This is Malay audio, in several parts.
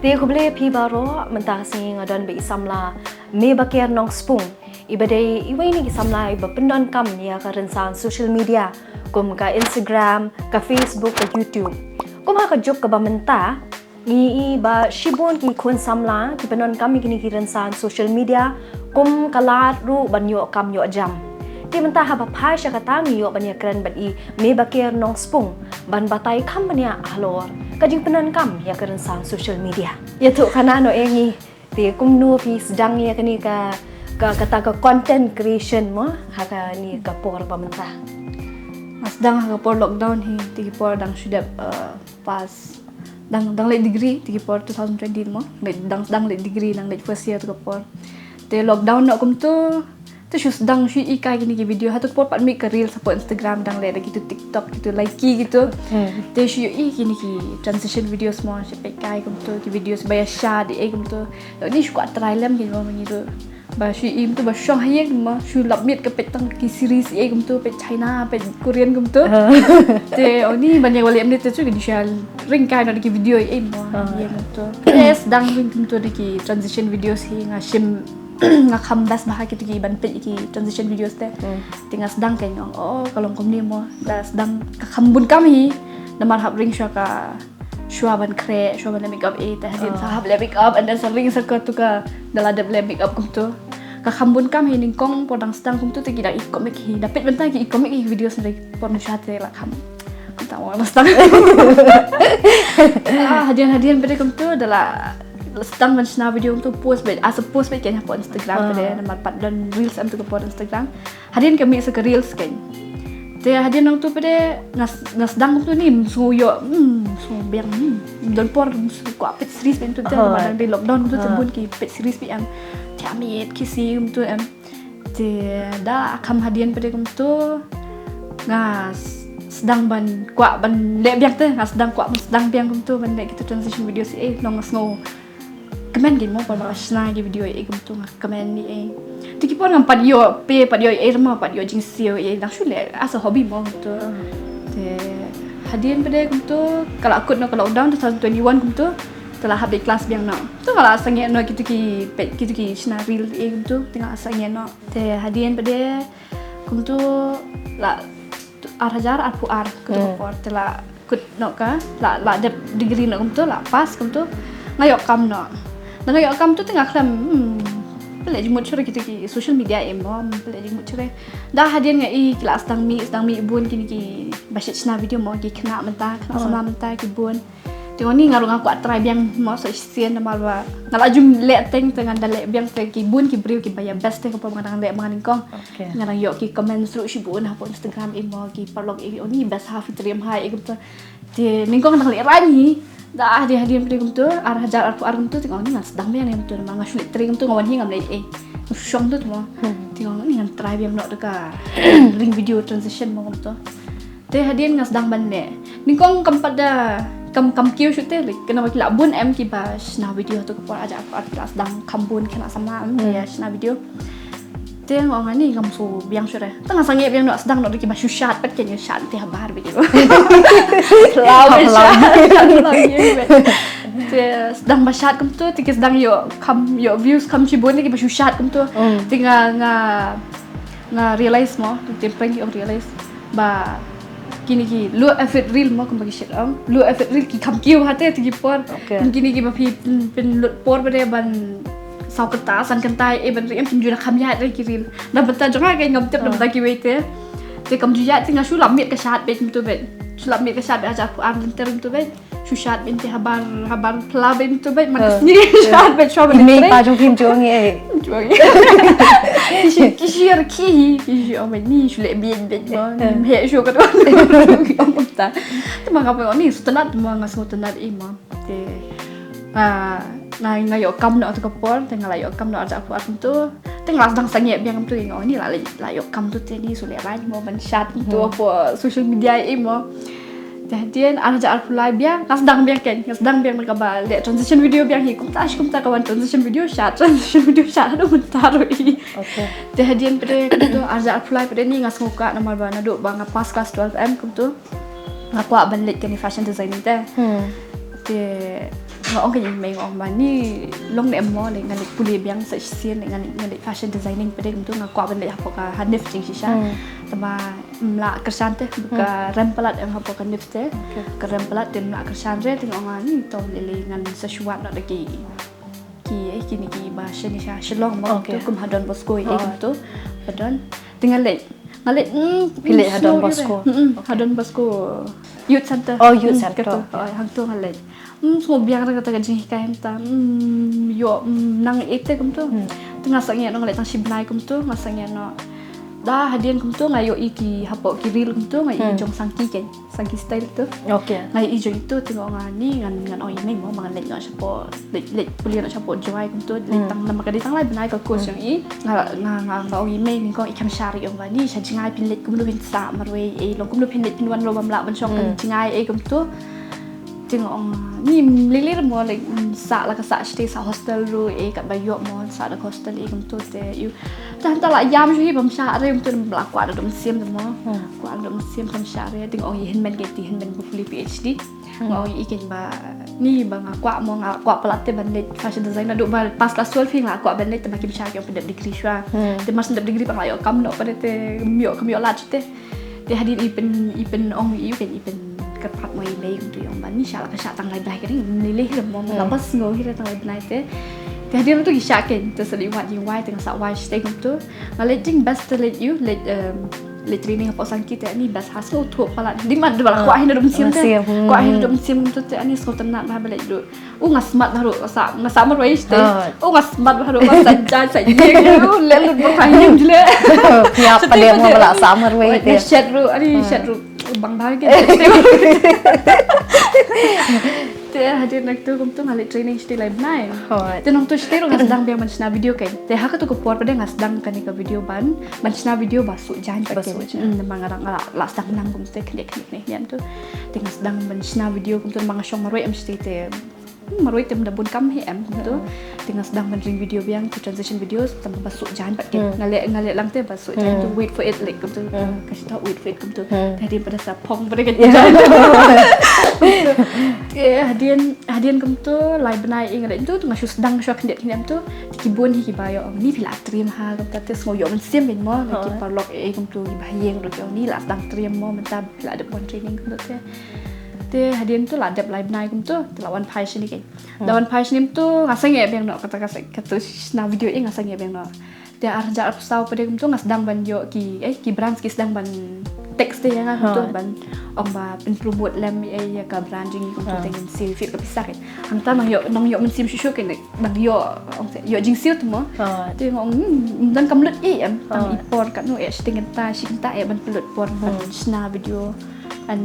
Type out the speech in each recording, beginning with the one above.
Dia ko boleh pi baro mentah sing adan be isamla me bakir nong spung. Ibadai iwai ni isamla iba pendon kam ya ka rensan social media kum ka Instagram, ka Facebook, ka YouTube. Kum ha ka jok ka ba mentah ni ba shibon ki kun samla ki pendon kam kini ki rensan social media kum kalat ru banyo kam yo jam. Dia mentah ha ba pai sya kata mi yo banya keren ban I me bakir nong spung ban batai kam banya ahlor. Kajing penan kam ya keren sang social media. Ya tu kana no engi ti kum nu pi sedang ya kini ka kata ka content creation mo ha ka ni ka por pamentah. Sedang ha por lockdown hi ti por dang sudah pas dang le degree ti por 2020 mo dang le degree dang le first year tu ka por. Te lockdown no kum tu sedang ikai gini video hatu por pat mi ke reel sapo Instagram dang le gitu TikTok gitu like gitu. Te gini ki transition video semua sampai kai kum tu ki video sebaya shad kum tu. Ni shu kuat try lem gitu mengiru. Ba tu ba syong hayek ma shu labmit ke petang ki series kum tu pe China pe Korean kum tu. Te oni banyak wali amne tu di share ring kai no ki video mo ye kum tu. Yes dang ring kum tu ki transition videos hi ngashim ngakam das bahag gitu ki ban pe ki transition videos te tinggal sedang kayak kalau kom ni mo das sedang kakambun kami namar hab ring syaka shua ban kre shua ban make up teh hadin sahab le make up and then sering saka tu ka dalada le make up kum tu kakambun kami ningkong podang sedang kum tu te ki dak komik hi dapat bentar ki komik hi videos dari porno syate la kam tak mau sedang hadian pada kum tu adalah sedang mencina video untuk post kan po Instagram pada nama pat dan reels am tu po Instagram hadian kami se reels kan te hadian nang tu pada sedang tu ni suyo biang don por ko apet series ben tu te madang di lockdown tu tebun ki pet series bi am tiamit kisi tu am te da kam hadian pada kum tu ngas sedang ban le biang te sedang biang kum tu ban le gitu transition video si nong ngo comment gin mo pa makasna gi video kum tu comment ni tiki pon ngam padio mo padio jing sio nang shule as a hobby mo tu te hadian pada kum tu kalau akut no kalau down 2021 kum tu telah habis kelas biang no tu kalau asangnya no gitu ki sna reel kum tu tengah asangnya no te hadian pada kum tu la arajar ar ke por telah kut no ka la degree no kum tu la pas kum tu ngayok kam no dan ngayok kam tu tengah klam pelaj mut cure gitu ki social media emom pelaj mut cure dah hadian ngai kelas sedang mi bun kini ki basit sna video mo ki kena mentah sama mentah ki bun tengok ni ngarung aku try biang mo so sien namal wa ngalajum le teng dengan dale biang te ki bun ki briu ki baya best te ko mengadang le manganding kong ngarang yok ki comment seru si bun ha po Instagram emo ki parlog oni best half triam hai gitu te ningkong nang le rani dah hadian pada kum tu hajar arfu tu tengok ni ngan sedang biang tu mang sulit tring tu ngawan hi ngam le syong tu mo tengok ni ngan try biang nok deka ring video transition mo kum tu te hadian ngan sedang ban le ningkong kam pada kam kiu shoot te kena wakil bun em ki ba sna video tu ko aja arfu sedang kambun kena sama ya sna video te ngong ni ngam so biang sure tengah sange biang nok sedang nok ki ba shushat pat ken shat te habar begitu sedang bashat kum tu tiga sedang yo views kam cibun lagi basu shat kum tu tinggal nga realize mo tempeng yo realize ba kini ki lu effort real mo kum bagi shit lu effort real ki kam kiu hate tigi por kini ki ba pin lut por bade ban sau kertas san kentai ban em tinju kam ya re ki real na beta jonga kai ngam tep na beta ki wete te kam ju ya tinga su lamit ke shat be kum tu be sulam mi kesat aja aku anter tu be sushat binti habar pla bintu be makas ni shat be show ini pa jong kim jong kishir ki o me ni shule bien be he shu ka ta ma ka pe ni sutanat ma ngas sutanat ima te ngayo kam no to por tengah layo kam no aja aku tu tengah sedang sangye biang tu ni layo kam tu te ni sule rai mo ban chat tu apa social media mo Hadian aja alfulai biang sedang biang mereka balik transition video biang hi kum ta kawan transition video shot aduh mentar i hadian pada tu aja alfulai pada ni ngas muka nama bana duk bang pas kelas 12M kum tu aku balik ke fashion designing teh ngong cái mình ngong mà ni long để em mò để ngành puli biang search xiên để ngành fashion designing pada itu ngak kuat benda apa ka hanif jing sisa tama la kersan teh buka rempelat em apa ka nif teh ke rempelat dem la kersan re ting ngong ni to lele ngan sesuatu nak lagi kini bahasa ni sah shalom mo tu kum hadon bosco itu hadon tinggal ngalit pilih Hadon Bosco. Hadon Bosco youth center youth center hang tu ngalit semua biang kata jing kain ta yo nang ite kum tu tengah sangnya no ngalit tang sibnai kum tu ngasangnya no dah hadian kum tu ngayo iki hapo kiril kum tu ngai jong sangki kan sangki style tu ngai ijo itu tengok ngani ngan oi mai mo mangan lek no sapo lek pulian sapo joy kum tu lek tang nama kadi tang lai benai ka course yang i nga oi mai ni ko ikam syari ong bani sa jingai pin lek kum lu pin sa marwe long kum lu pin lek pin wan lo bam la ban song kan jingai kum tu tengok ni lilir mo like sa la ka sa stay sa hostel ru kat bayok mo sa da hostel kum tu te you tan ta la yam shui bam sha re tu bla kwa da dum sim de mo kwa dum sim bam sha re tengok hin men ke ti hin men bu PhD ngoi iken ba ni ba nga kwa pelat te ban let fashion designer do ba pas la sol fing la kwa ban let te makin sha ke pada degree shwa te mas degree pang la yo kam no pada te myo la te hadir ipen ong ipen kepat mo imay kum tu yung ban ni sha la ka sha tang lai blai ke ni nilih le mo lapas ngo hi tang lai blai te hadir tu isha ken te seli wat jing wai teng sa wai stay kum tu ngalet jing best to let you let training apa sangki te ni best hasil tu pala di mad bala kwa hin dum sim te kwa hin dum sim tu te ani so tenat ba balik du ngasmat baru ngasam wai stay ngasmat baru sajja sajje le lu bertanya jule ya pada mo bala samar wai te chat ru bang dah ke te hadir nak tu kum tu ngalit training stay live nai te nong tu stay ro ngasdang biang mansna video kan te ha ka tu ko por pada ngasdang kan ka video ban mansna video basu jan pakai mangarang la stak nang kum te knek ni niam tu te ngasdang mansna video kum tu mangasong maroi em stay te maroi tem da bun kam he em tu tengah sedang menring video biang tu transition videos tambah basuk jahan pat ngalet lang te basuk jahan tu wait for it like tu kasih tahu wait for it tu tadi pada sapong pada kan hadian kum tu live benai ngalet tu ngasu sedang syok ndet hiam tu kibun hi bayo ni pila trim ha kum ta tes ngoyo men sim ben mo ki parlok kum tu bahayeng ro ni la sedang trim mo menta pila ada pon training kum tu te hadian tu la dep live nai kum tu lawan pai sini kan lawan pai sini tu ngasang beng no kata na video ngasang beng no te arja sau pada kum tu ngasdang ban yo ki brand ki sedang ban teks te yang tu ban ong ba pen promote lem ya ka branding kum tu tengen sil fit ka pisah kan hang ta nong yo men sim shu kan bang yo ong yo jing sil tu mo te ngong dan kam lut em tam ipor kat no tengen ta shin ta ban pelut por na video an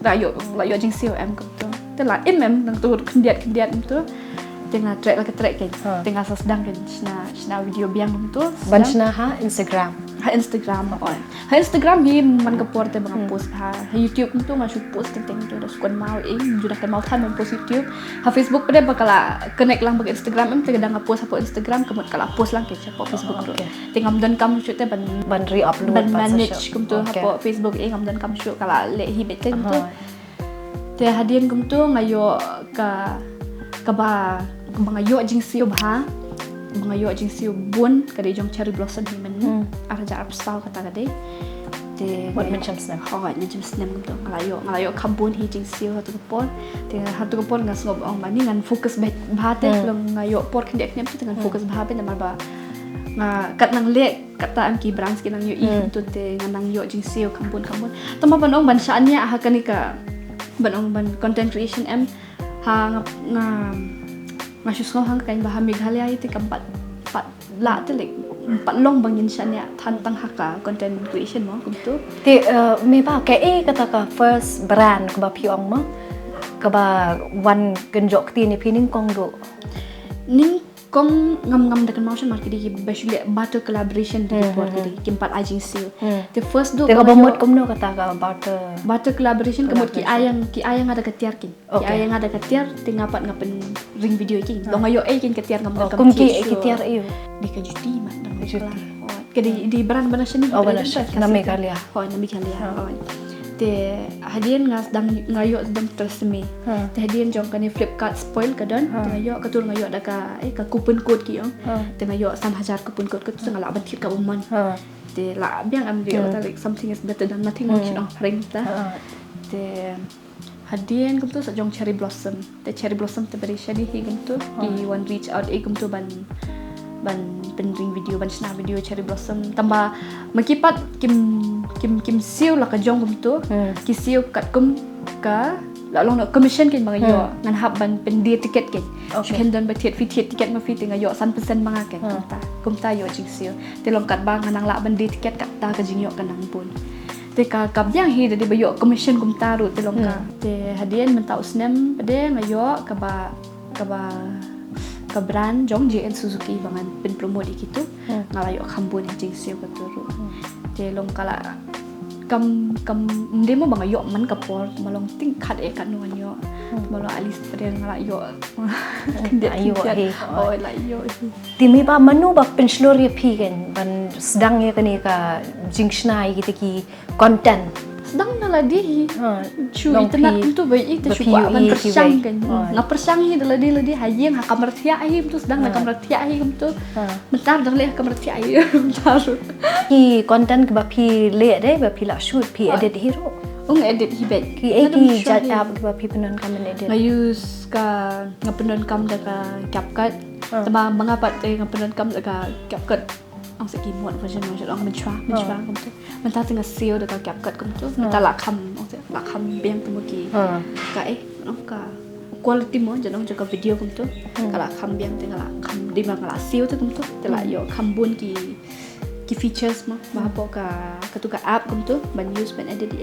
layo jing siu em kum tu te la em nang tu kendiat tu tengah track la track kan tengah sedang kan sna video biang kum tu ban sna ha Instagram on Instagram hi man ka por te bang post ha YouTube kum tu masuk post teng tu das kon mau judah kan mau tan post YouTube ha Facebook pada bakala connect lang bag Instagram em te kadang post apa Instagram kemut kala post lang ke apa Facebook tu tengam dan kam shoot te ban re-upload ban manage kum tu apa Facebook ngam dan kam shoot kala le hi bet kan tu te hadian kum tu ngayo ka ba ngayo jing siu ba ngayo jing siu bun kade jong cherry blossom hi men arja arab style kata kade te buat macam snap macam snap kum tu ngayo kambun hi jing siu hatu pon te hatu pon ngas ngob ong mani ngan fokus ba te long ngayo por kende knem tu dengan fokus ba ben mar ba kat nang lek kata am ki brands ki nang yo tu te nang yo jing siu kambun tama banong ban sanya ha kanika banong ban content creation em ha ngasus hang kain bah Meghalaya itu keempat la te lek empat long bangin sanya tantang haka content creation mo kumtu ti me ba ke kata ka first brand ka ba piong mo ka ba one genjok ti ni pining kong do ning kong ngam dekan motion market di basule butter collaboration di report di keempat agency the first do ka ba mod komno kata ka butter collaboration kemut ki ayang ada ketiar kin ki ayang ada ketiar tingapat ngapen ring video kin dong ayo kin ketiar ngam kum ki ketiar iyo di ka juti mat dang juti ke di brand bana sini na Meghalaya na Meghalaya te hadian ngayo sedang tersemi te hadian jong kan Flipkart spoil kadon te ngayo katul ngayo da ka coupon code ki te ngayo 3,000 coupon code tu ngala bantit ka umman te la biang am dia like something is better than nothing mungkin ring ta te hadian kum tu jong cherry blossom te beri shadi hi kum tu I one reach out kum tu ban penring video ban sna video cherry blossom tambah makipat kim siu la ka jong kum tu ki siu kat kum ka la long commission kin mga yo ngan hab ban pen dia ticket kin ken don ba tiet ticket ma fi tinga yo 100% mga ken kum ta yo jing siu te long kat ba ngan la ban dia ticket kat ta ka jing yo kanang pun te ka kap yang hi de ba yo commission kum ta ru te long ka te hadian mentau snem pade ngayo ka brand jong JN Suzuki bangan pen promote gitu ngalayo kambun jing siu ka turu te long kala kam demo bang yo man kapor malong tingkat kan yo malong alis pada ngalayo ayo oh la yo timi ba manu ba penslor ya pi kan ban sedang ya kani ka jingshna kita ki content sedang na ladi chu internet tu baik itu chu ban persang kan na persang hi ladi hayeng ha kamar thia hi tu sedang na kamar thia hi tu mentar dang le kamar thia hi mentar ki content ke ba pi le de ba pi la shoot pi edit hero edit hi bet ki ki jat app ke ba pi penon kam edit na use ka ngapenon kam da ka CapCut sama mengapat ngapenon kam da ka CapCut ang segi muat version ang menchua kum tu mentar tengah seal da ka CapCut kum tu mentar la kham biang tu maki ka ka quality mo janong jaga video kum tu kala kham biang tengah la kham di ma kala seal tu kum tu tela yo kham bun ki features mo mahapo ka tu ka app kum tu ban use ban edit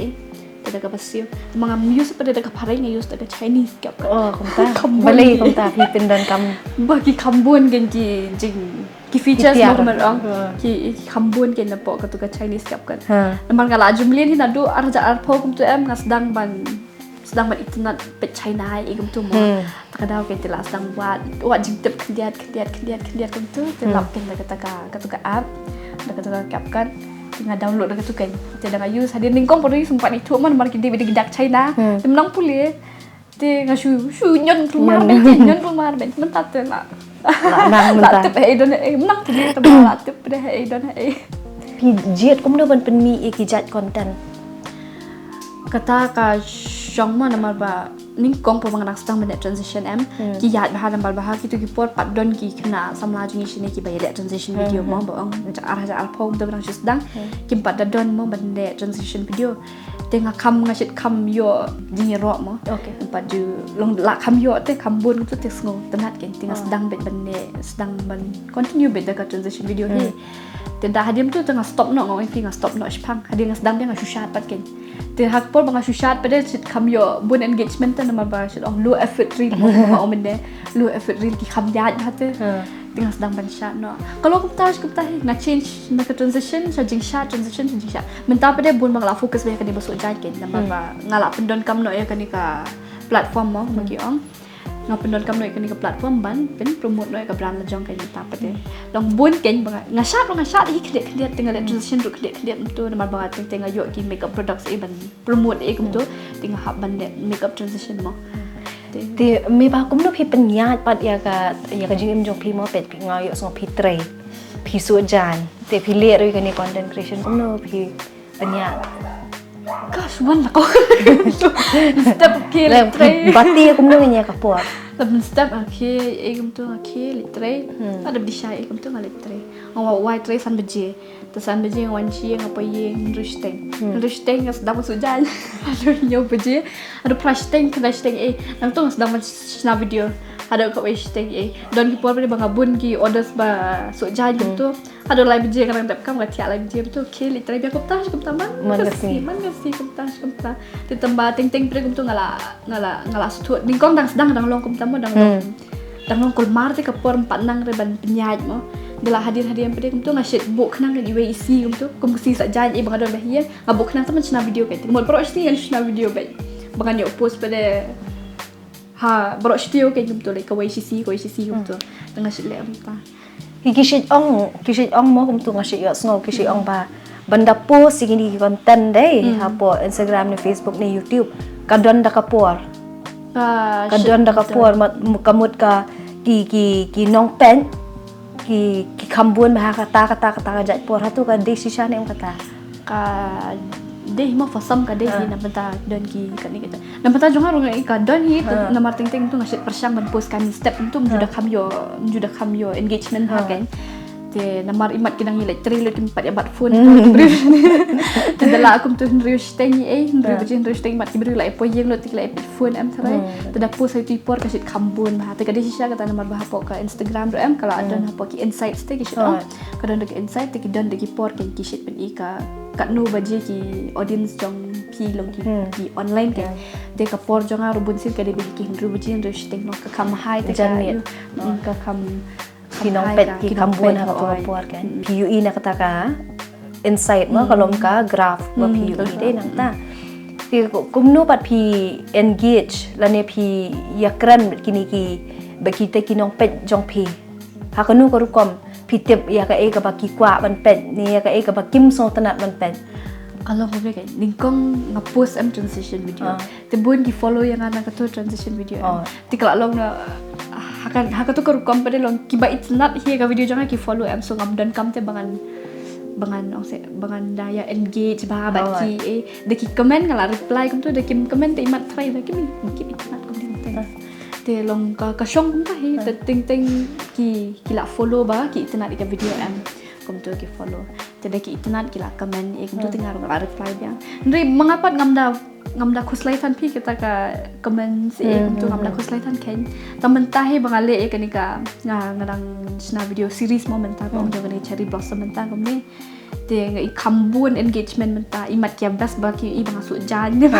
daga pasio mga use pada daga parai nga use daga Chinese CapCut balai kum ta pi pendan kam bagi kambun gen ki features mo marang ki kambun gen na po ka tu ka Chinese CapCut naman ngala jumlin hinadu arja arpo kum tu sedang ban internet pe China kum tu mo takadaw ke tila sedang wat jintep kendiat kum tu telap ken daga ka tu ka app daga tu ka CapCut tinggal download dekat tu kan. Jadi dengan use hadir ningkong pada sempat itu man market di gedak China. Menang pulih. Te ngasu nyon rumah ben mentat lah. Nang mentat. Tep don menang pulih tebal tep dah don pi jet kum do ban pen mi ki jat content. Kata ka jong ma namar ba ningkong po mga nakstang menet transition ki yat bahar nambal bahar ki tu ki por pat don ki kena samla jingi shine ki bayar transition video mo ba ang arah alpom do brang sedang ki pat don mo bande transition video tengah kam ngasit kam yo jingi ro mo pat ju long la kam yo te kam bun tu te sngo tenat ken tengah sedang bet bande sedang ban continue bet dekat transition video ni te dah hadim tu tengah stop no ngoi fi stop no spang hadim sedang dia ngasushat pat ken te hak por bang sushat pada sit kam yo bun engagement tan nama ba sit low effort reel ma omende low effort reel ki kham jat hate tengah sedang ban shot no kalau kita na change na transition charging shot mentah pada bun bang la fokus be kan di basuk jat ken nama ba ngala pendon kam no ya kan ka platform mo magi ong ngapendon kam no kan ka platform ban pen promote no ka brand la jong kan ta pada long bun ken bang ngashat hi kede tengah transition ru kede tu nama ba tengah yo ki makeup products ban promote kum tu tengah hab ban makeup transition mo ti me ba kum no pi penyat pat ya ka jing jong pi mo pet pi ngayo so pi tray pi su jan te pi le ri kan ni content creation kum no pi penyat gosh one la ko step ke le tray bati kum no nya ka po tapi step ke kum tu ke le tray ada bisa kum tu ngale tray ngawa white tray san beje tesan beje wan chi ngapa ye rushteng sedang masuk jalan ada nyo beje ada prashteng nang tu sedang masuk video ada kat washteng don ki por pada bangabun ki orders ba sok jalan tu ada lai beje kan tak kam gatia lai beje tu ke li tray biak kuptas man ngasi kuptas ditambah ting pre kum tu ngala stut ningkong sedang long kum tamu dang long kolmar te kapor 4 nang re ban penyaj mo bila hadir pada kum tu ngasit book nang di isi kum tu kum si sak jan bang ada bahia ngabuk nang sama chna video kai mo pro sti kan chna video bai bangan yo post pada pro sti kai kum tu like ka isi kum tu tengah sit le amta ki shit ong mo kum tu ngasit yo sngo ki shit ong ba banda post gini konten deh hapo Instagram ni Facebook ni YouTube kadon da kapor kadon da kapor kamut ka ki nong pen ki kambun bah kata jat por hatu ka decision em kata ka deh mo fasam ka deh na benta don ki kani kita na benta jong harung ka don hi na marting ting tu ngasit persyang ban post kami step tu juda kamyo engagement ha kan te namar imat kinang hilai trilo tim pat abat phone te dala akum tu nriu steng nriu steng mat kibri lai po yeng lo tik lai phone am tharai te da post hai por ka sit kambun ha te ka desisya kata namar bah po ka Instagram do am kala adon ha po ki insights te ki sit ka don ki insight te ki don de ki por ki sit pen ka kat nu baje ki audience jong pi long ki online ke te ka por jong arubun sil ka de ki nriu baje nriu steng no ka kam hai te ka kam kinong pet ki kambun ha por kan PUE na kata ka insight mo kalom ka graph mo PUE de nang ta ti kumno pat pi engage la ne pi yakran kini ki baki te kinong pet jong pi ha kanu ko rukom pi tip ya ka e ka baki kwa ban pet ni ya ka e ka bakim so tanat ban pet kalau ko kan ningkong nga-post am transition video te bun ki follow yang ana ka to transition video ti kala long na haka tu keru kompade long kiba it's not here ka video jangan ki follow am so ngam dan kam te bangan daya engage ba baki de ki comment ngala reply kum tu de ki comment te imat try de ki it's not kum te long ka shong kum ta he te ting ki la follow ba ki itna di ka video am kum tu ki follow te de ki itna ki la comment kum tu tingar ngala reply dia ndri mangapat ngamda khuslaitan pi kita ka comments tu ngamda khuslaitan ken tamen tahe bangale kanika ngadang sna video series mo menta ko ngani cherry blossom menta ko ni te ngai kambun engagement menta imat kya bas baki i bang su jan ni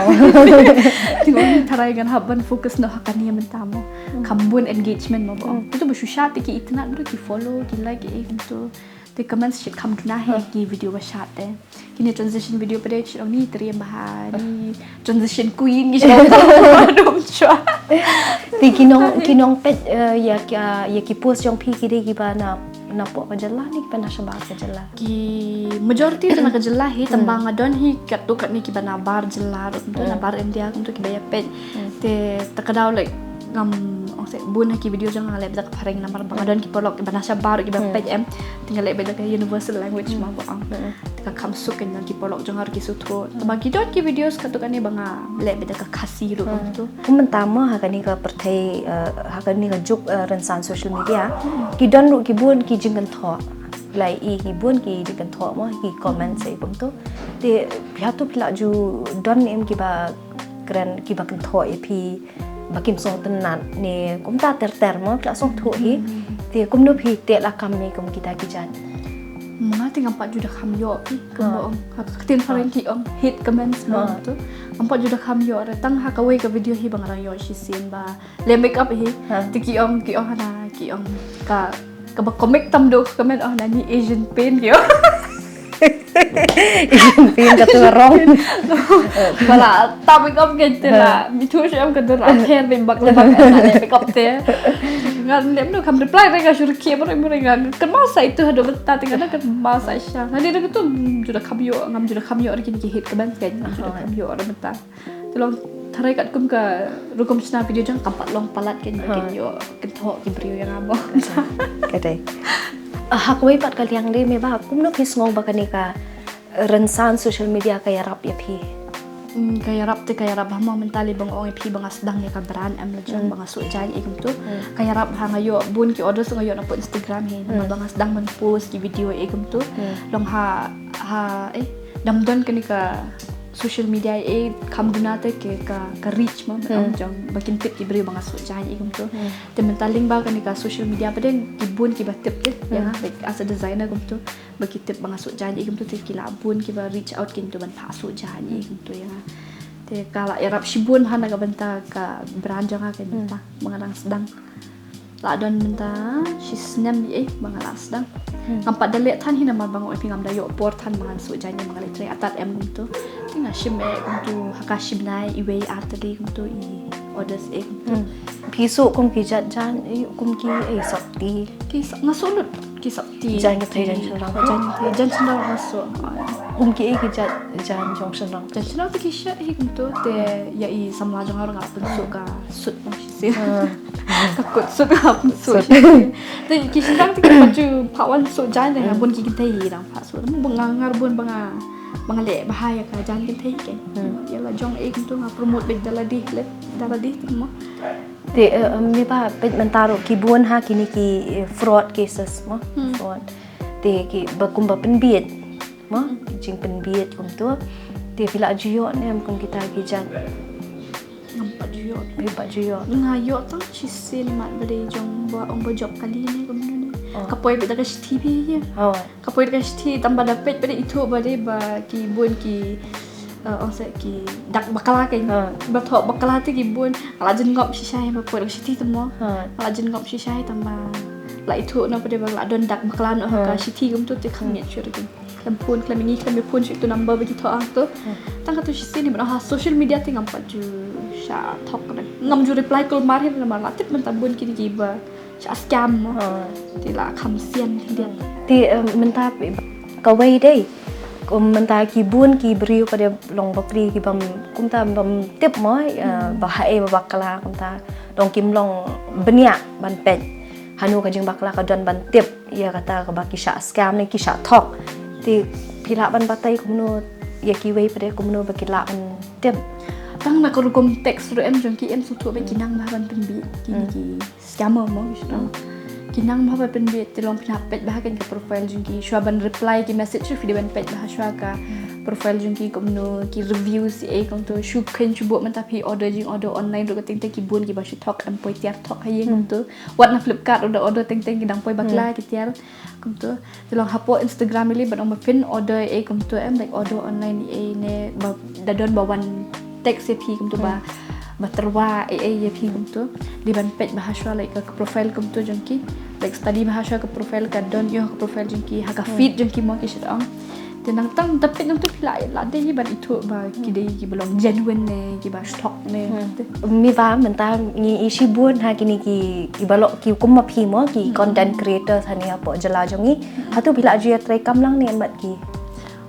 tingon tarai gan haban focus no hakani menta mo kambun engagement mo bo itu bu shusha te ki itna ru ki follow ki like tu te comments shit kam tuna he ki video ba shat te kini transition video page ong ni teriam bahani transition queen ki dom chwa ti kinong pet ya ki post jong pi ki de ki ba na po ka jalla ni pa na siya ba ka jalla ki majority na ka jalla he tambang adon hi kat tu kat ni ki ba na bar jalla na bar india tu ki ba ya pet te takadaw like ngam bun ki video jang leb dak pareng namar bangadon ki polok ki banasa bar ki ba page em tinggal leb dak universal language ma ba ang ka kam suk ken ki polok jang har ki sutro bagi dot ki videos ka to kan ni banga leb dak khasi ro tu mentama ha kan ni ka perthai ha kan ni ka juk rensan social media ki don ru ki bun ki jingan tho lai i ki bun ki jingan tho mo ki comment sei pum tu te pya tu pla ju don em ki ba kren ki ba kan tho e pi bakim so tenan ni kum ta ter mo pla song thu hi ti kum no phi te la kam ni kum kita ki jan mga ting ampat juda kam yo pi kum hat tin pareng ki hit comments mo tu ampat juda kam yo tang ha ka we ka video hi bang rang yo shi sin ba le make up hi ti ki hana ki ka ba comic tam do comment na ni Asian pain yo pin ka tu rong bala topic of gitu lah mitu siam ka dur akhir bembak lebak ana pick up te ngan nem no kam reply rega sur ki mereka kan masa itu ada beta tinggal kan masa sya hadi dah tu juda kamyo orkin ki hit kaban kan juda kamyo or beta tolong tarai kat kum ka rukum sna video jang kampat long palat kan yo kentho ki brio yang abo kadai hakwai pat kaliang de me ba kum no phis ngong ba kanika rensan social media kaya rap ya pi kaya rap hama mentali bang ong pi bang asdang ni ka brand am lajang bang asu jai ikum tu kaya rap ha ngayo bun ki order so ngayo na po Instagram he bang asdang man post ki video ikum tu long ha damdon kanika social media kam dunate ke ka reach mo jang bakin tip ki beri bang asu jai ikum tu te mentaling ba kanika social media paden ki bun ki ba tip ya like as a designer kum tu bagi tip bang asu jani ikum tu ki labun ki ba reach out kin tu ban pasu jani ikum tu ya te kala erap shibun hana ka banta ka brand janga ka banta mangarang sedang la don banta shi snam mangarang sedang ngampat dale than hina mar bang oi ngam dayo por than mangan su jani mangal tre atat em tu tinga shim tu hakashim nai iwe artali tu I orders tu piso kum ki jan kum ki sakti ki ngasolut Sakti. Jan ke thai jan cherang. Jan cherang masuk. Ki ke jan jong cherang. Jan cherang tu kisah kum tu te ya i samla jong orang apa suka sut masih. Takut sut apa sut. Te kisah tu baju pawan sut jan dengan bun ki thai dang pak sut. Bengangar bun bang le bahaya ka jan ki thai ke. Ya la jong kum tu promote big daladi tu mah. Te mi ba pet mentaro ki buan ha kini ki fraud cases mo fraud te ki bakum ba penbiet mo jing penbiet kum tu te pila jiyo ne am kum kita ki jan Nampak jiyo. mi ba jiyo Ngayo tang chisin mat bade jong ba ong ba job kali ni kum ni. Kapoi beda ka TV ya. oh Kapoi ka TV tambah dapat bade itu bade ba ki buan ki orang ki dak bakala kan batok bakala tu ki bun ala jen ngop sisai ba poi siti semua ala jen ngop sisai tama la itu na pada bang adon dak bakala no ka siti gum tu te khamnya chur kan klampun klamingi klam pun itu number bagi to ang tu tang ka tu sisi ni ba social media te ngam paju sha thok kan ngam ju reply kol mar hin ma la tip man tabun ki ki ba sha scam ti la kham sian dia ti menta ka wei dei kum menta ki bun ki beriu pada long bakri ki bam kum ta bam tip mo bahai bakala kum ta dong kim long benia ban pen hanu ka jing bakala ka don ban tip ya kata ka baki sha scam ni ki sha thok ti pila ban batai kum no ya ki wei pada kum no baki la ban tip tang na ko kum text ru em jong ki em su tu be kinang ba ban penbi ki scammer mo gitu kinang ma ba penbi te long pina pet ba kan ka profile jong ki shwa ban reply ki message su video ban pet ba shwa ka profile jong ki kum no ki reviews e kom to shu khen chu bo man ta phi order online ro ka ting ki bun ki ba shi thok am poi tiar thok haye kom to wat na flipkart order ting ki dang poi bakla ki tiar kom to te long hapo Instagram li ban om pin order e kom to em like order online e ne ba da don ba wan text e phi kom to ba terwa ye phi kum tu di ban page bahasa like ke profile kum tu jengki like study bahasa ke profile ka don yo ke profile jengki ha ka feed jengki mo ki sedang tenang tang tapi nang tu pila la de ban itu ba ki de ki belong genuine ne ki ba stock ne mi ba menta ngi isi bun ha kini ki balok ki kum ma phi mo ki content creator thani apo jala jongi hatu bila ajia try kam lang ni mat ki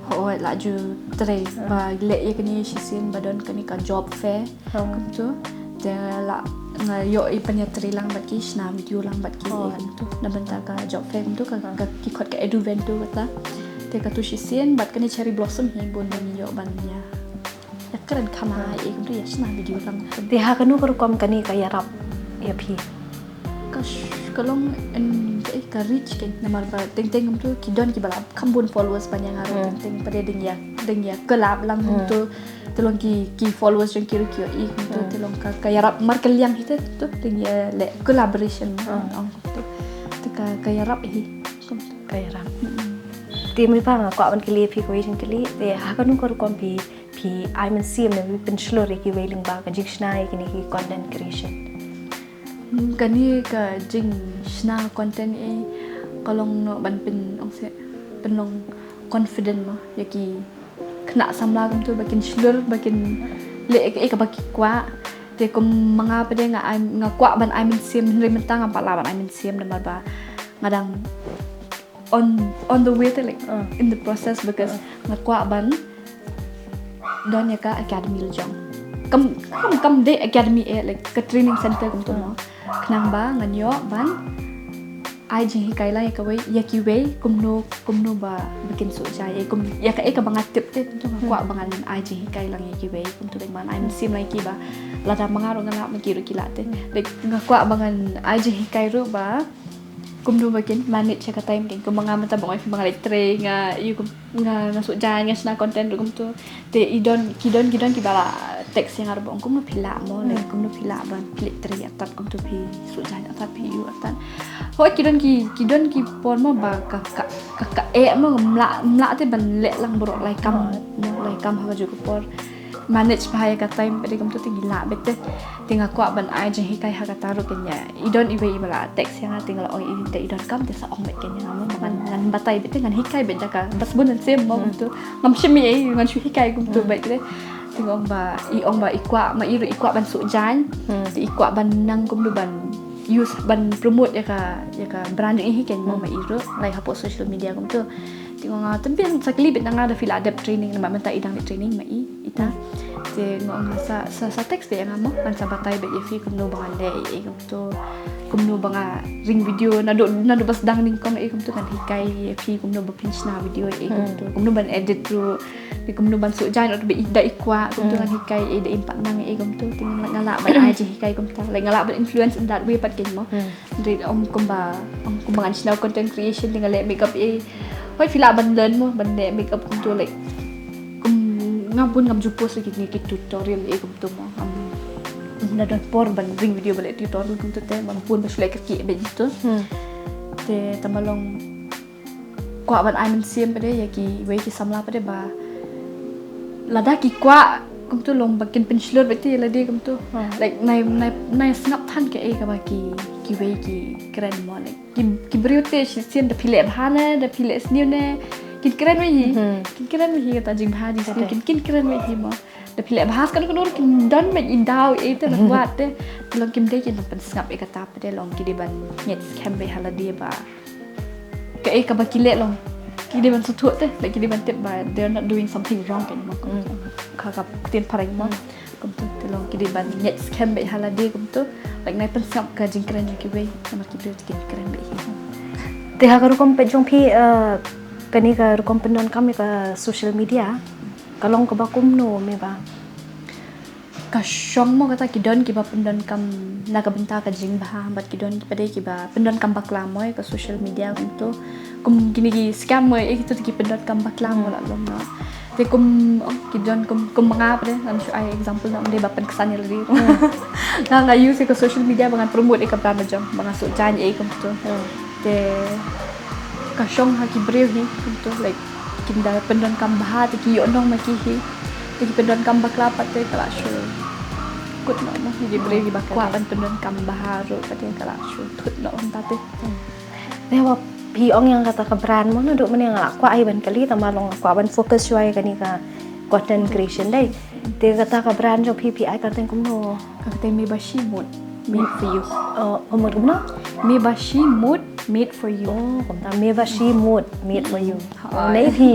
Hoi laju tray ba le ye kini sisin badon kini ka job fair tu de la yo i panya tray lang bat ki sna video lang bat ki tu na bentar ka job fair tu ka ki khot ka edu event tu kata te ka tu sisin bat kini cherry blossom hi bon ni yo ban nya ya keren kama e tu ya sna video lang te ha kanu ko kom kani ka yarap ya phi kalong ka reach kan namar ba teng tu ki don ki balap kambun followers banyak ngaro teng pada ding ya kelab lang tu telong ki followers jeng ki i tu telong ka yarap markel yang itu tu ding ya le collaboration ong tu ka yarap hi ka yarap ti mi pa ko an kili phi ko yin kili te ha kanu ko kom phi I mean see me pen slore ki wailing ba ka jikshna ki ni content creation kani ka jing sna content e kalong no ban pen ong se penong confident mo yaki kena samla kum tu bakin slur bakin le e ka baki kwa te kum mga pade nga kwa ban I mean sim ri mentang apa la ban I mean sim na ba ngadang on the way to like in the process because nga kwa ban don ya ka academy jong kam de academy e like ka training center kum tu no knang ba nganyo ban ai jing hikai lai ka wei ya ki wei kumno ba bikin so jai kum ya ka bangat tip te tu kwa bangan ai jing hikai lang ya ki wei kum tu man ai sim lai ki ba la da mangaro ngala ma ki ru ki la te like kwa bangan ai jing hikai ru ba kumno bakin manage ka time ken kum mangam ta bangoi bangal tre nga yu kum nga so jai nga sna content kum tu te idon ki bala text yang arbong kum no pila mo le kum no pila ban klik tre atat kum tu pi so jai atat pi yu atan hoi kidon ki pon mo ba ka e mo mla te ban le lang borok lai kam ha ju ko por manage bahaya ka time pede kum tu tinggi la bete tinga kwa ban ai je hikai ha ka taru kenya idon iwe ibala text yang tinggal oi inte idon kam te sa ong bet kenya mo ngan batai bete ngan hikai bet jaka bas bunan sem mo tu ngam shimi e ngan shu hikai kum tu bet kede tingong ba ikwa ma iru ikwa ban su jan ikwa ban nang kum du ban use ban promote ya ka branding hi ken mo mai ro like hapo social media kum tu tingo nga tapi sakli bit nga da fila adapt training na manta idang training mai ita te ngo nga sa text ya nga mo kan sa batay ba ifi kum no bang le kum tu kum no bang ring video na do bas dang ning kong kum tu kan hikai ifi kum no ba pinch na video kum tu kum no ban edit through di kum no ban so jan ot be ida ikwa kum tu kan hikai da impact nang kum tu ting ngala ban ai ji hikai kum ta like ngala ban influence in that way pat ken mo ri kum bang channel content creation dengan le makeup hoi fila ban learn mo ban le makeup kum tu like kum ngabun ngam jupo lagi ni tutorial kum tu mo na don por ban ring video balik tutorial kum tu te ban pun ba sulai kaki be gitu te tamalong kwa ban ai men siem pade ya ki we ki samla pade ba lada ki kwa kum tu long bakin pensilor beti ladi kum tu like nai snap than ke ka ba ki we ki keren mo like ki briote sien da pile bhana da pile sniu ne kin keren we hi ta jing bha di sniu kin keren we hi mo da pile bahas kan kun kin dan me in daw te la wat te long kim de kin pen snap e ka ta pade long ki de ban net cam be hala dia ba ke ka ba ki le long ki de ban su thu te like ki de ban tip ba they're not doing something wrong kan mo ka tin pareng mo kum tu te long ki de ban net cam be hala dia kum tu like nai pen snap ka jing keren ki we sama ki de kin keren be hi te ha karu kom pe jong phi kani ka kom penon kam ka social media kalong ka ba kum no me ba ka shong mo kata ki don ki ba pendon kam na ka benta ka jing ba bat ki don ki pade ki ba pendon kam bakla mo ka social media kum gini ki scam mo e to ki pendon kam bakla mo la lom no te kum ki don kum mga pade nan show ai example na de ba pen kesan ni lagi nga use ka social media bangan promote e ka brand jam banga so jan e kum tu te ka shong ha ki brave hi kum tu like kinda pendon kam baha te ki yo nong ma ki hi te ki pendon kam bakla pate kala show kut no mo di brave ba kwa ban pendon kam baha ro pate kala show thut no on ta te te wa pi ong yang kata ka brand mo na do man yang kwa ai ban kali ta ma long kwa ban focus choi kani ka content creation dai te kata ka brand jo pi ai ka teng kum no ka te me ba shi mood made for you omot kum no me ba shi mood made for you kum ta me ba shi mood made for you nei pi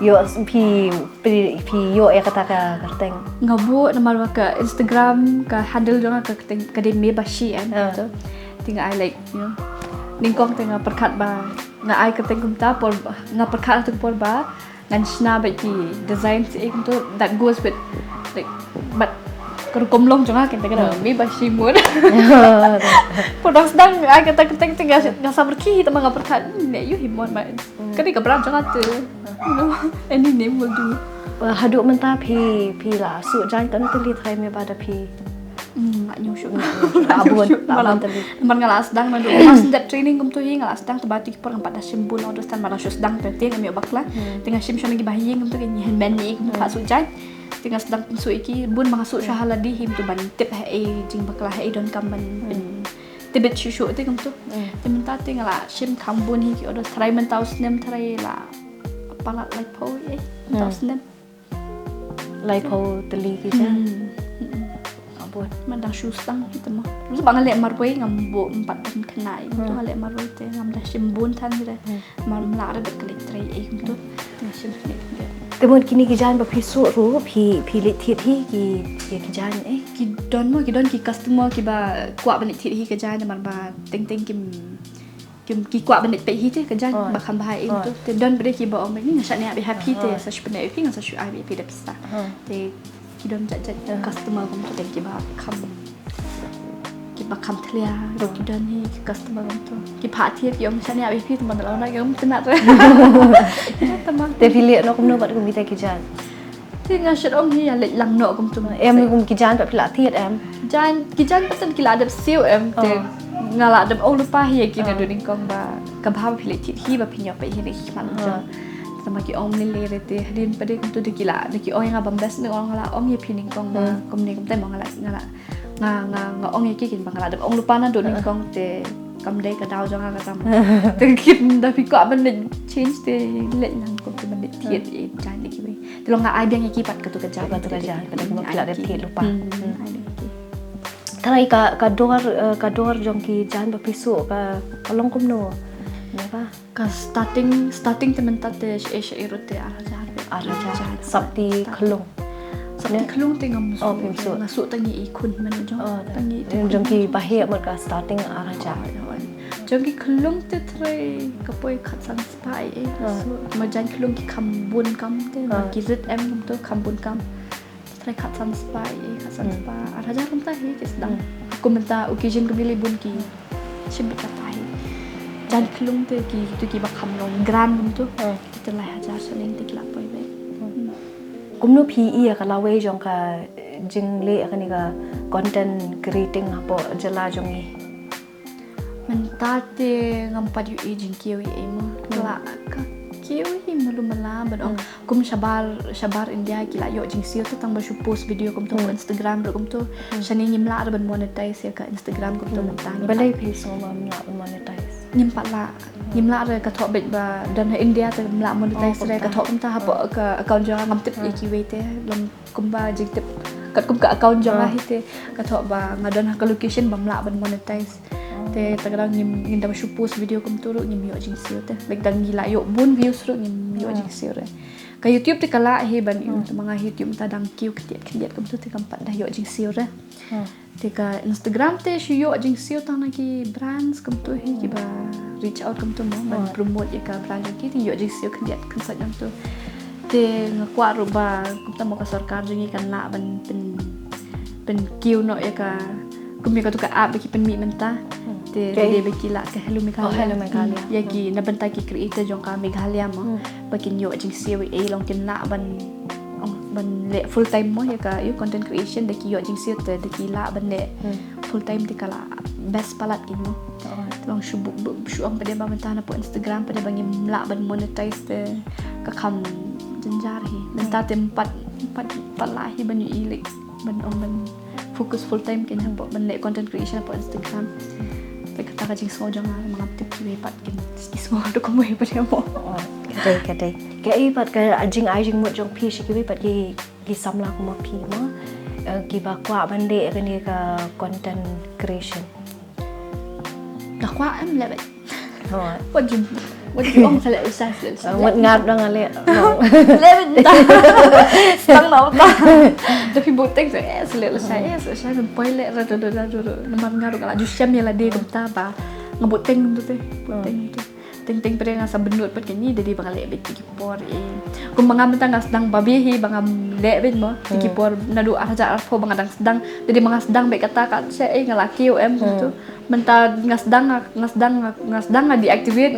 yo pi yo e kata ka teng ngabo na marwa ka Instagram ka handle jo ka teng ka de me ba shi an to ting I like you know ningkong tengah perkat ba nga ai ka teng kum ta por nga perkat tu por ba ngan sna ba ki design si kum tu that goes with like but kar komlong jo nga ken ta me ba shi mood por sedang ai ka teng nga sabar ki ta nga perkat ne you himon ma kani ka brand jo nga tu any name will do hadu menta pi la su jan kan tu li thai me ba da pi nyu shu abun tali man ngala sedang man do mas that training kum tu hi ngala sedang tu batik por ngapa da simbul no stan mara shu sedang penting kami bakla tengah sim shon lagi bahi kum tu kan hen ben ni kum fa su jan tengah sedang pensu iki bun ma su shahala di him tu ban tip ha e jing bakla ha e don kam ban tibet shu te kum tu menta tengala sim kam bun hi ki odo try men taus nem try la pala like po taus nem lai po tali ki ja abun man da shu sedang kita mah lu bang le marwei ngam bo 4 ben kenai tu le marwei te ngam da sim bun than de mar la re bet klik try e kum tu tengah sim klik te mon kini ki jan ba phi su ru phi le thi thi ki jan ki don ki customer ki ba kwa ban thi hi ka jan mar ba teng kim ki kwa ban pe hi te ka jan ba kham ba e tu te don bre ki ba om ni ngasat ne be happy te sa shpne e ngasat shu ai be da pista te ki don jat customer kum tu teng ki ba kham thlia ro ki don hi customer kum tu ki pha thi ki om sa ne be phi man la na ki om tna re tamang te phi le no kum no ba kum te ki jan te ngasat om hi ya le lang no kum tu em kum ki jan ba phi la thiet em ki jan patan ki la dap siu em te ngala dam ong lupa hi ki na do ning kong ba ka bha phi le thi hi ba phi nya pe hi ne ki man ja sama ki om ni le re te hadin pade kum tu de ki la de ki ong nga bam bes ne ong ngala ong ye phi ning kong ba kum ni kum te mong ngala nga ong ye ki kin bang ngala dam ong lupa na do ning kong te kam dai ka daw jo nga ka tam te ki da phi ko ban ne change te le nang kum te ban ne thiet e jan ni ki we te lo nga ai biang ye ki pat ka tu ka ja ba tu ka jan ka kum phi la de thiet lupa Tarai kador jong ki jan ba pisu ka kalong kumno. Napa? Ka starting temen tate Asia irote Araja sabti kelung. Sabti kelung te ngam Oh, pimsu. Ngasuk tangi ikun man jong. Tangi Jong ki bahia mat ka starting araja. Jong ki kelung te trai kapoi khat san spai so ma jan kelung ki kambun kam te ma ki zit em ngam to kambun kam. Trai khat san spai araja rum ta hi ke sedang. Aku minta occasion kembali bun ki. Shibit kata hi. Jan kelung te ki tu ki bakam long grand ngam to. Kita lah ajar saling te kelapoi be. Kumno PE ka lawe jong ka jingle ka ni ka content creating apo jala jong ni. Mentate ngampat yu ejin kiwi emo la ka kiwi malumala badong kum shabar India kila yo jing sio ta tang ba post video kum to Instagram kum to shani nyimla ban monetize ya ka Instagram kum to mentani Balai page so monetize. nyimla re ka thok bet ba dan India ta mla monetize re ka thok kum ta ha ka account jang ngam tip kiwi te lom kum ba jing tip kat kum ka account jang hi te ka thok ba ngadon ha ka location ba mla ban monetize te tagadang ngim da post video kum tu ngim yo jing sio te bek dang gila yo bun views ru ngim yo jing sio re ka YouTube te kala he ban mga YouTube ta dang kiu ketiat kum tu te kampat dah yo jing sio re te ka Instagram te shi yo jing sio ta na ki brands kum tu he ki ba reach out kum tu mo ban promote ya ka brand ki te yo jing sio ketiat kan sa jang tu te ngakwa ru ba kum ta mo ka sarkar jing kan la ban pen kiu no ya ka kum ya ka tu ka app ki pen mi menta te de beki la ke hello Meghalaya ya ki na banta ki creator jong ka Meghalaya mo bakin yo jing siwi long kin na ban le full time mo ya ka yo content creation de ki yo jing siwi te de ki la ban le full time de kala best palat ki mo long shuang pada ba banta na po Instagram pada bang la ban monetize te ka kam janjar hi banta te empat palahi ban yu ilik ban fokus full time kin po ban le content creation po Instagram kata ka jing so jang mga tip ki pat kin ismo do ko mo pa mo Kadai. Kaya pat ka ajing mo jong pi shi ki pat ki samla ko ma pi mo ki ba kwa bande ka ni ka content creation. Ka kwa am lebe. Ho. What you om sale usah. Wat ngap dang ale. Lebe ta. Stang na ta. Do ki botek so sale usah so poi le ra do naman ngaru kala ju syam ya la de kum ta ba ngaboteng tu te boteng tu ting pere nga sa benut pat kini dedi bangale bet ki por kum mangam ta ngas dang babihi bangam le bet mo ki por nadu arja arfo bangadang sedang dedi mangas sedang bet kata kat se ngalaki em tu menta ngas dang deactivate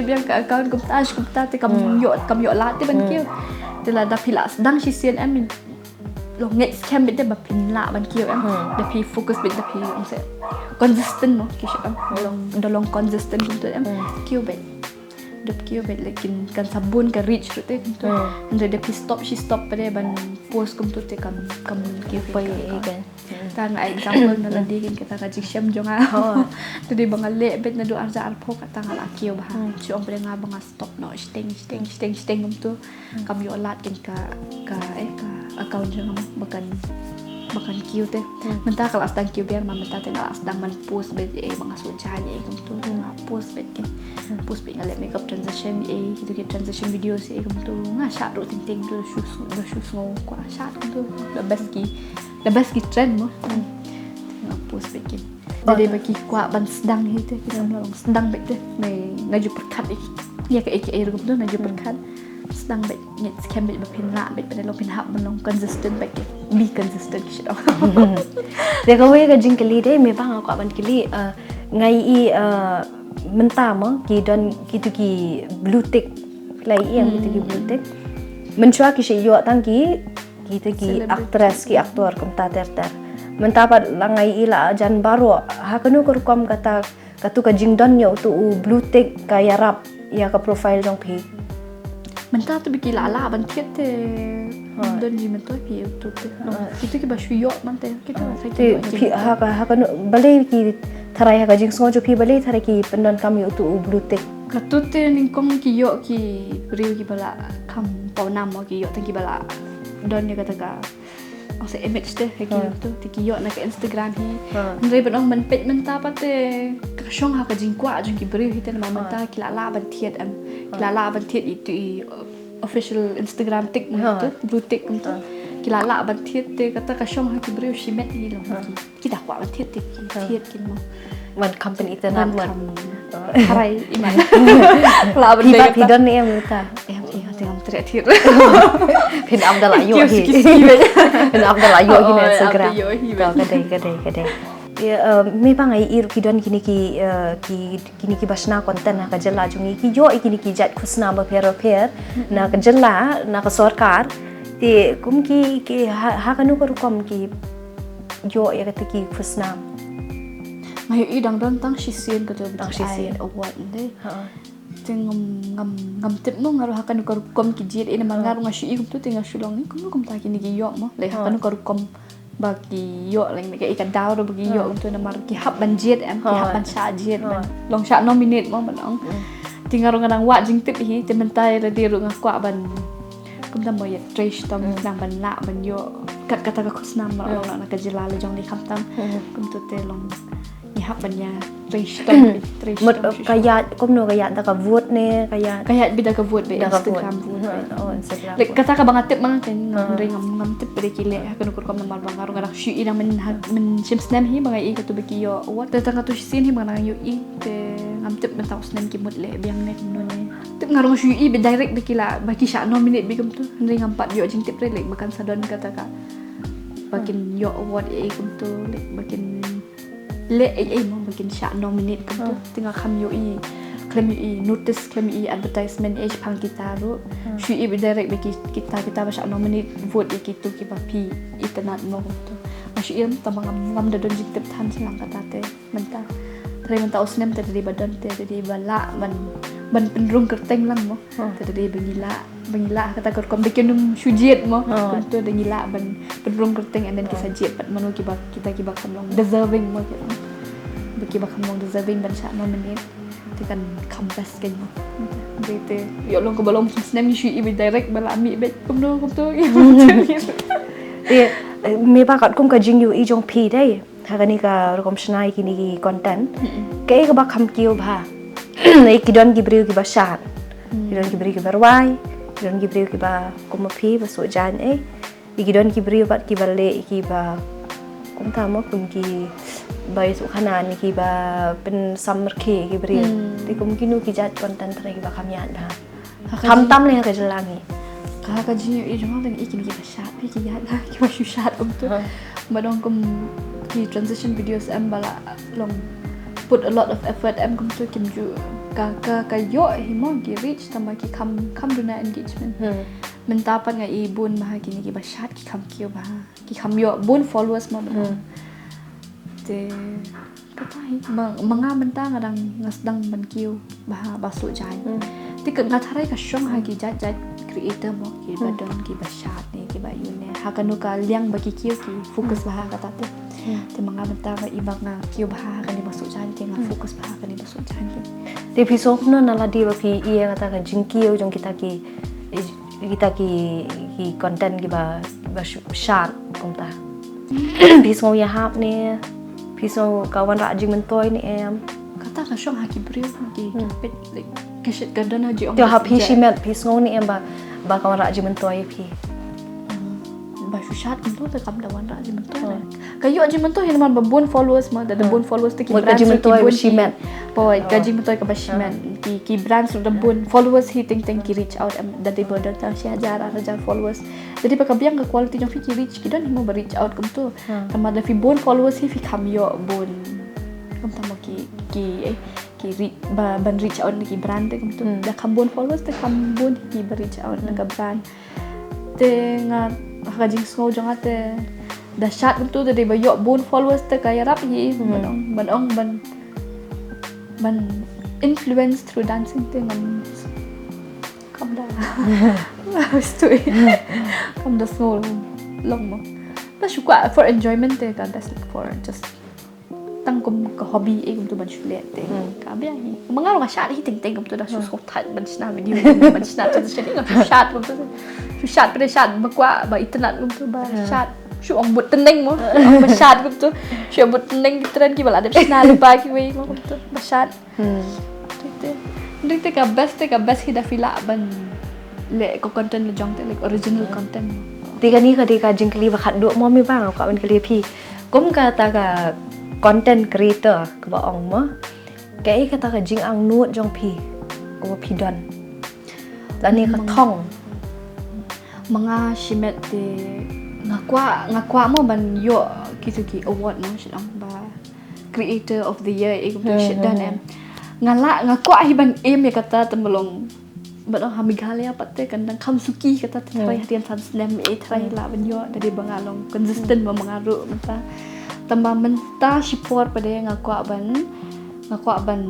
yang ka account kum ta te kam yo la te ban ki te la da pila sedang si CNM lo nget scam bet ba pin la ban ki em da pi focus bet da pi se consistent mo ki shi long consistent kum tu em ki bet dap ki bet lekin kan sabun ka reach tu te tu nda da pi stop pada ban post kum tu te kam ki Poi kan. ta nga example na ladigin kita ka jisham jonga to di bangale bet na do arja arpo kata nga lakio ba so ang nga banga stop no sting gum to kam yo lat kin ka account jonga bakan kiu te menta kala asdang kiu biar mamenta te kala asdang man post bet mga sujanya gum to post bet ngale makeup transition gitu ke transition videos gum to nga sha ro ting do shoes ngo kwa sha to the best ki trend mo post bikin jadi bagi kuat ban sedang itu kita melong sedang bet mai ngaju perkat ya ke air gum tu ngaju perkat sedang bet ngit scam bet bapin la bet pada lopin hab melong consistent bet be consistent shit Dia ka we ka jing kali de me bang aku ban kali ngai menta mo ki don kitu ki blue tick lai yang kitu ki blue tick menchua ki shi yo tang ki kita ki aktris ki aktor kum ta ter mentapat langai ila jan baro hakanu kurkom kata katu ka jingdon yo tu blue tick ka yarap ya ka profile jong pi menta tu biki lala ban kit don ji menta pi tu kita ki bashu yo mante kita te pi hakanu balai ki tharai ka jing so jo pi balai tharai ki pendon kam yo tu blue tick katu te ningkong ki yo ki riu ki bala kam pawnam mo ki yo tang ki bala don ni kata ka ang sa image deh kayak gitu tikiyo na ke Instagram hi ndre ban man page man ta pate ka shong ha ka jingkwa jing ki bri hi ten ma man ta kilala ban thiet am kilala ban thiet itu official Instagram tik mo tu blue tick mo tu kilala ban thiet te kata ka shong ha ki bri shimet hi lo ki ta kwa ban thiet tik thiet kin mo มันคำเป็นอินเทอร์เน็ตเหมือน อะไรอีมันลาบัน พี่ เด บ้า ย์ พี่ดอนนี่เอ็มรู้จัก เอ็มเต็มเตะทิศ เป็นอัมดาลาโยฮีเป็นอัมดาลาโยฮีในอินสตาแกรมก็ได้ไม่บางไอ้อีรุกิดอนกินki basna konten na kajala jungi ki yo ikini ki jat khusna ba pher na kajala na ka sarkar te kum ki ha kanu ko kom ki yo ya ki khusna ngayo idang don tang sisien ka do tang sisien award de ting ngam tip mo ngaro hakan ko kom ki jit ina man ngaro ngashi igum tu tinga shulong ni kum ta ki ni gi yo mo le hakan ko kom bagi yo lang me ikan daw do bagi yo tu na mar ki hab ban jit em ki hab ban sha jit ban long sha nominate mo ban ong tinga ro ngang wa jing tip hi te man tai ra di ro ngakwa ban kum ta mo ya trash tam nang ban la ban yo kat kata ka khusna ma na ka jila le jong ni kham tam kum tu te long ni hab ban ya trash tam trash หมดกายาก้มหนูกายาตะกะวูดเนี่ยกายา kaya bida ka vote be Instagram vote Instagram like kata ka bang tip mga ken ngam tip pede kile kan ko kom namal bang ngaro ngara shu ina men shim snam hi mga i ka to biki yo what ta ka to sin hi mga yo i te ngam tip men taw snam ki mut le biang ne no ne tip ngaro shu i be direct biki la baki sha nominate bikum tu ngam pat yo jing tip re like bakan sadon kata ka bakin yo award e kum to like bakin le ai mo bakin sha nominate kum tu tinga kham yo i claim i notice claim i advertisement age pang kita ro shu i direct bagi kita ba sha nominate vote i kitu ki ba pi internet mo to shu i tamang ngam da don jik tip than silang kata te menta tare menta usnem te di badan te di bala ban penrung kerteng lang mo te di bangila kata ko kom bikin shu jet mo to de ngila ban penrung kerteng and then kisa jet pat manu ki ba kita ki ba kamlong deserving mo ki bagi ba kamlong deserving ban sha nominate kan kampas kan gitu yo long ko balong snam issue i direct bala mi bet kum no kum to me ba kat kum ka jing yu i jong phi dai ha ka ni ka rom shnai ki ni content ke ka ba kham kiu bha ei ki don ki briu ki ba shat ki don ki briu ki barwai ki don ki briu ki ba kum phi ba so jan ki don ki briu bat ki ba le ki ba kum ta mo kun kiใบสุขนาดนี่คือแบบเป็นซัมเมอร์เคกี่บริษัทที่กูกินนูกิจัดคอนเทนต์อะไรกี่แบบคำยันนะคำตั้มเลยค่ะจะลางี้ค่ะก็จริงอีจังหวะนึงอีกินกี่ภาษาพี่กี่ยันนะกี่ว่าชูชาติกูตัวมาดองกูกี่ transition videos เอ็มบาละลอง put a lot of effort เอ็มกูตัวกิมจูกะย่อหิมองกี่ reach ทำไมกี่คำดูน่า engagement มันตาปันไงอีบุญมากี่นี่กี่ภาษากี่คำเกี่ยวมากี่คำย่อบุญ followers มาบ้างkatay mga banta ngadang ngasdang bankiw baha baso jay ti ka ngatharay ka syong hagi jat creator mo ki badon ki bashat ni ki bayun ne hakanu ka liang baki kiw ki focus baha katate ti mga banta nga ibang nga kiw baha kani baso jay ti nga focus baha kani baso jay ti pisok no naladi ba ki iya kata ka jingkiw jong kita ki content ki ba shat kumta pisong ya hap ne pisau kawan rajin mentoy ni em kata ka syong haki briu haki pet like kashet gadan haji ong tio hap hishimet pisau ni em ba kawan rajin mentoy pi ba shushat itu te kam dawan rajin mentoy kayo rajin mentoy man ba bon followers ma da bon followers te ki brand mentoy hishimet boy gaji mentoy ka ba shimen ki brand so da bon followers hi ting ki reach out da de border ta shi hajar followers jadi pagkabiang ka quality jong fi ki reach ki don mo ba reach out kum to tama da fi bon followers hi fi kam yo bon kum tama ki ban reach out ki brand kum to da kam bon followers te kam bon ki ba reach out na brand te nga kajing snow jong ate da shot kum to da ba yo bon followers te kaya rap hi ban influence through dancing te ngam kam da stoi kam da small long mo ta shukwa for enjoyment te ka that's like for just tang kum ka hobby e kum to ban shule te ka bia hi mga ro ka shot hi ting kum to da shu sok that ban sna video ban sna to shot kum to shot pe shot ba kwa ba internet kum to ba shot Shu ambut teneng mo. Masyad ko to. Shu ambut teneng kitran ki bala ada sna lupa ki we mo to. Masyad. Ndite ka best hida fila ban le ko content le jong te like original content. Tiga ni ka jingkli bakat duk mo mi bang ka ban kali pi. Kum ka ta ka content creator ka ba ong mo. Cái cái ta ka jing ang nuot jong pi. Ko pi don. La ni ka thong. Mga shimet te ngakwa mo ban yo kisuki award no shit ba creator of the year ik to shit dan em ngakwa hiban em ya kata tembolong ba hamigalia patte kan kam suki kata trai hadian san slam trai la ban yo dari bangalong consistent mo mangaru menta tamba menta support pada ngakwa ban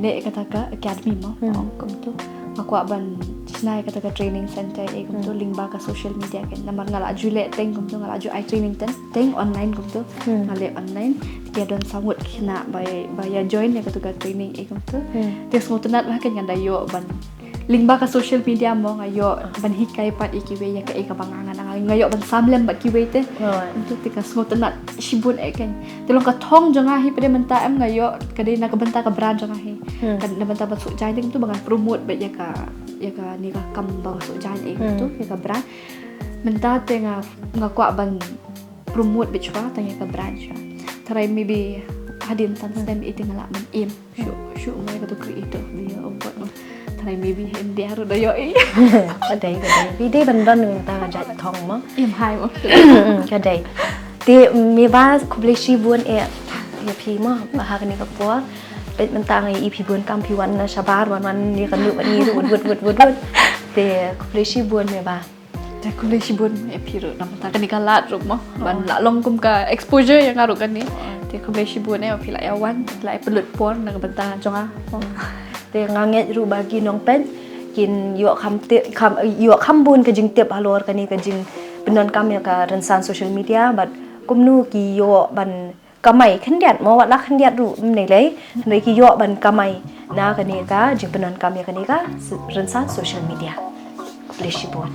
ne kata ka academy mo kom tu ngakwa ban Nai kata ka training center kum tu link ba ka social media kan namar ngala jule teng kum tu ngala ju I training teng online kum tu ngale online dia don sangut kena by ya join ya ka training kum tu dia semua tenat lah kan nganda yo ban link ba ka social media mo ngayo ban hikai pat ikiwe ya ka ka bangangan ngayo ban samlem ba kiwe te tu tika semua tenat shibun kan tolong ka thong jonga hi pede menta em ngayo kade na ka benta ka brand jonga hi kan na benta ba su jai tu bangan promote ba ya ka ni ka kambang so jan tu ya ka brand menta te ngakwa ban promote bichwa tanya ka brand sha tarai maybe hadin tan stem eating ala man em shu mo ka to creator dia obat tarai maybe em dia ro dayo Cái đấy video ban ban người ta jat thong mo. em hai mo Cái đấy. Ti mi ba kublishi buon ya pi mo ba ha kan ni ka po. Bet mentang i pi buon kam pi wan na shabar wan ni kan lu ni wud te kublishi buon me ba. ta kulay shibun epiro nam ta kan ikalat ro mo ban la long kum ka exposure yang ngaru kan ni te kulay shibun e pila ya wan la pelut pon na benta jonga Te nganget ru bagi nong pen kin yo kham bun ka jing tep halor kan ni ka jing penon kam ya ka rensan social media but kumnu ki yo ban kamai khandiat mo wat la khandiat ru nei lei nei ki yo ban kamai na ka ni ka jing penon kam ya ka ni ka rensan social media. Kublishi buon.